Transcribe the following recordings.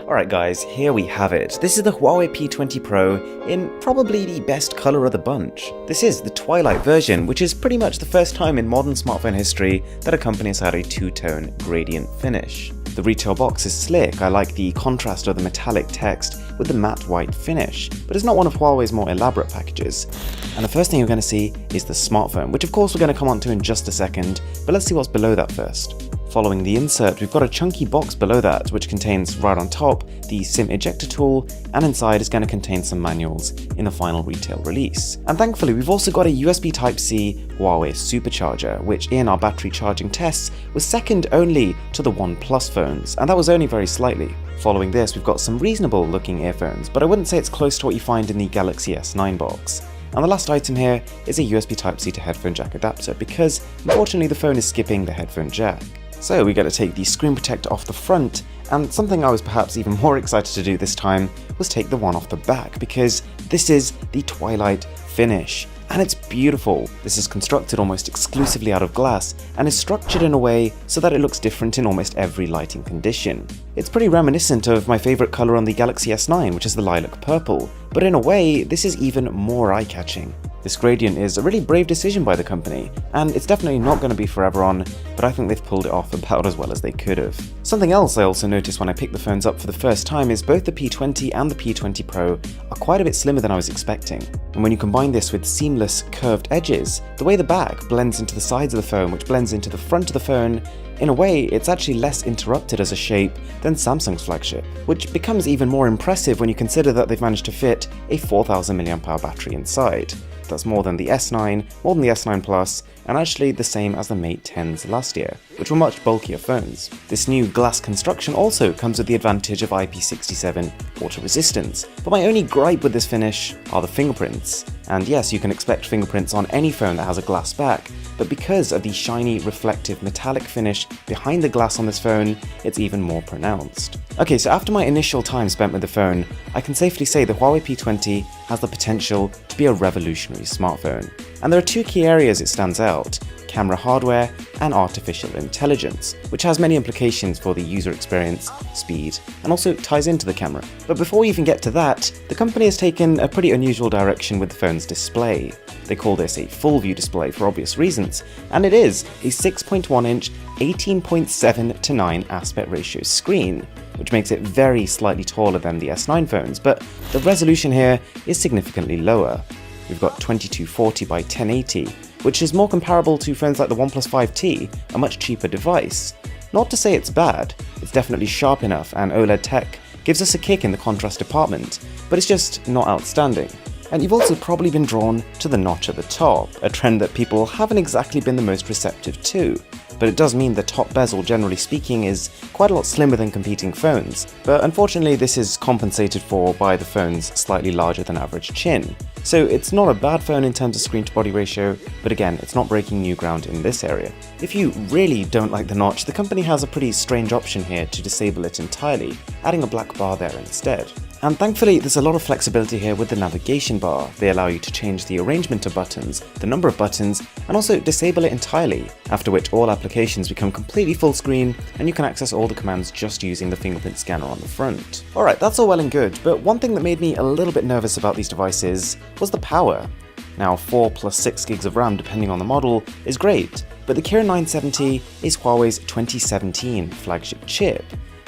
Alright guys, here we have it. This is the Huawei P20 Pro in probably the best colour of the bunch. This is the Twilight version, which is pretty much the first time in modern smartphone history that a company has had a two-tone gradient finish. The retail box is slick. I like the contrast of the metallic text with the matte white finish, but it's not one of Huawei's more elaborate packages. And the first thing you're going to see is the smartphone, which of course we're going to come on to in just a second, but let's see what's below that first. Following the insert, we've got a chunky box below that, which contains right on top the SIM ejector tool, and inside is going to contain some manuals in the final retail release. And thankfully, we've also got a USB Type-C Huawei supercharger, which in our battery charging tests was second only to the OnePlus phones, and that was only very slightly. Following this, we've got some reasonable looking earphones, but I wouldn't say it's close to what you find in the Galaxy S9 box. And the last item here is a USB Type-C to headphone jack adapter, because unfortunately the phone is skipping the headphone jack. So we got to take the screen protector off the front, and something I was perhaps even more excited to do this time was take the one off the back, because this is the Twilight finish. And it's beautiful. This is constructed almost exclusively out of glass and is structured in a way so that it looks different in almost every lighting condition. It's pretty reminiscent of my favourite colour on the Galaxy S9, which is the lilac purple, but in a way this is even more eye-catching. This gradient is a really brave decision by the company, and it's definitely not going to be forever on, but I think they've pulled it off about as well as they could have. Something else I also noticed when I picked the phones up for the first time is both the P20 and the P20 Pro are quite a bit slimmer than I was expecting. And when you combine this with seamless curved edges, the way the back blends into the sides of the phone, which blends into the front of the phone, in a way, it's actually less interrupted as a shape than Samsung's flagship, which becomes even more impressive when you consider that they've managed to fit a 4000 mAh battery inside. That's more than the S9, more than the S9 Plus, and actually the same as the Mate 10s last year, which were much bulkier phones. This new glass construction also comes with the advantage of IP67 water resistance, but my only gripe with this finish are the fingerprints. And yes, you can expect fingerprints on any phone that has a glass back, but because of the shiny, reflective, metallic finish behind the glass on this phone, it's even more pronounced. Okay, so after my initial time spent with the phone, I can safely say the Huawei P20 has the potential to be a revolutionary smartphone. And there are two key areas it stands out: camera hardware and artificial intelligence, which has many implications for the user experience, speed, and also ties into the camera. But before we even get to that, the company has taken a pretty unusual direction with the phone's display. They call this a full view display for obvious reasons, and it is a 6.1-inch 18.7:9 aspect ratio screen, which makes it very slightly taller than the S9 phones, but the resolution here is significantly lower. We've got 2240 by 1080, which is more comparable to phones like the OnePlus 5T, a much cheaper device. Not to say it's bad, it's definitely sharp enough, and OLED tech gives us a kick in the contrast department, but it's just not outstanding. And you've also probably been drawn to the notch at the top, a trend that people haven't exactly been the most receptive to. But it does mean the top bezel, generally speaking, is quite a lot slimmer than competing phones, but unfortunately this is compensated for by the phone's slightly larger than average chin. So it's not a bad phone in terms of screen to body ratio, but again, it's not breaking new ground in this area. If you really don't like the notch, the company has a pretty strange option here to disable it entirely, adding a black bar there instead. And thankfully, there's a lot of flexibility here with the navigation bar. They allow you to change the arrangement of buttons, the number of buttons, and also disable it entirely, after which all applications become completely full screen and you can access all the commands just using the fingerprint scanner on the front. Alright, that's all well and good, but one thing that made me a little bit nervous about these devices was the power. Now 4 plus 6 gigs of RAM depending on the model is great, but the Kirin 970 is Huawei's 2017 flagship chip.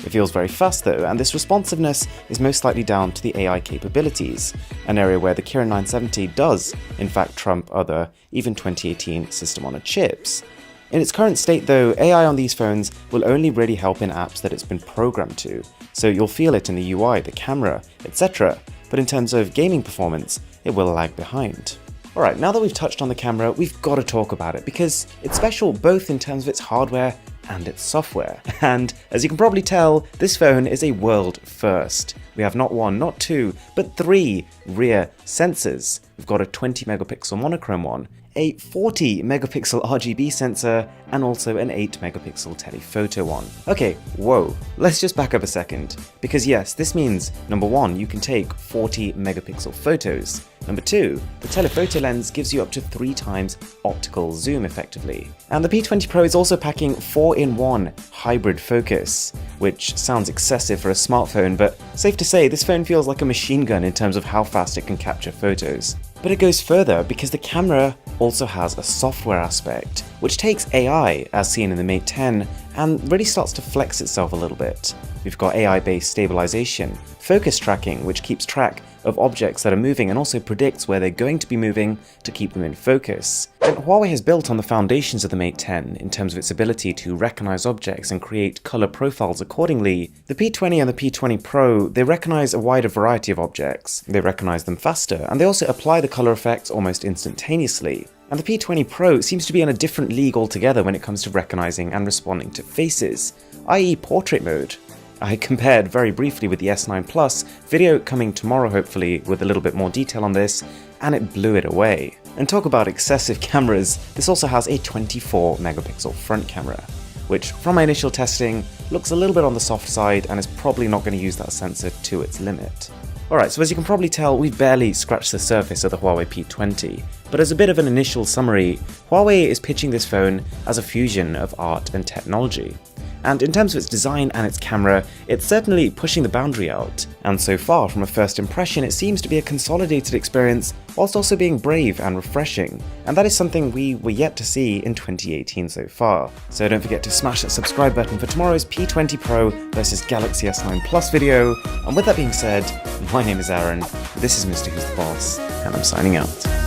It feels very fast though, and this responsiveness is most likely down to the AI capabilities, an area where the Kirin 970 does in fact trump other, even 2018 system-on-a-chips. In its current state though, AI on these phones will only really help in apps that it's been programmed to, so you'll feel it in the UI, the camera, etc. But in terms of gaming performance, it will lag behind. Alright, now that we've touched on the camera, we've got to talk about it, because it's special both in terms of its hardware and its software. And as you can probably tell, this phone is a world first. We have not one, not two, but 3 rear sensors. We've got a 20 megapixel monochrome one, a 40 megapixel RGB sensor, and also an 8 megapixel telephoto one. Okay, whoa, let's just back up a second, because yes, this means, number one, you can take 40 megapixel photos. Number two, the telephoto lens gives you up to 3 times optical zoom effectively. And the P20 Pro is also packing 4-in-1 hybrid focus, which sounds excessive for a smartphone, but safe to say this phone feels like a machine gun in terms of how fast it can capture photos. But it goes further because the camera also has a software aspect, which takes AI, as seen in the Mate 10, and really starts to flex itself a little bit. We've got AI-based stabilization, focus tracking, which keeps track of objects that are moving and also predicts where they're going to be moving to keep them in focus. And Huawei has built on the foundations of the Mate 10 in terms of its ability to recognize objects and create color profiles accordingly. The P20 and the P20 Pro, they recognize a wider variety of objects. They recognize them faster, and they also apply the color effects almost instantaneously. And the P20 Pro seems to be in a different league altogether when it comes to recognizing and responding to faces, i.e. portrait mode. I compared very briefly with the S9 Plus, video coming tomorrow hopefully with a little bit more detail on this, and it blew it away. And talk about excessive cameras, this also has a 24 megapixel front camera, which from my initial testing looks a little bit on the soft side and is probably not going to use that sensor to its limit. Alright, so as you can probably tell, we've barely scratched the surface of the Huawei P20, but as a bit of an initial summary, Huawei is pitching this phone as a fusion of art and technology. And in terms of its design and its camera, it's certainly pushing the boundary out. And so far, from a first impression, it seems to be a consolidated experience, whilst also being brave and refreshing. And that is something we were yet to see in 2018 so far. So don't forget to smash that subscribe button for tomorrow's P20 Pro versus Galaxy S9 Plus video. And with that being said, my name is Aaron, this is Mr. Who's the Boss, and I'm signing out.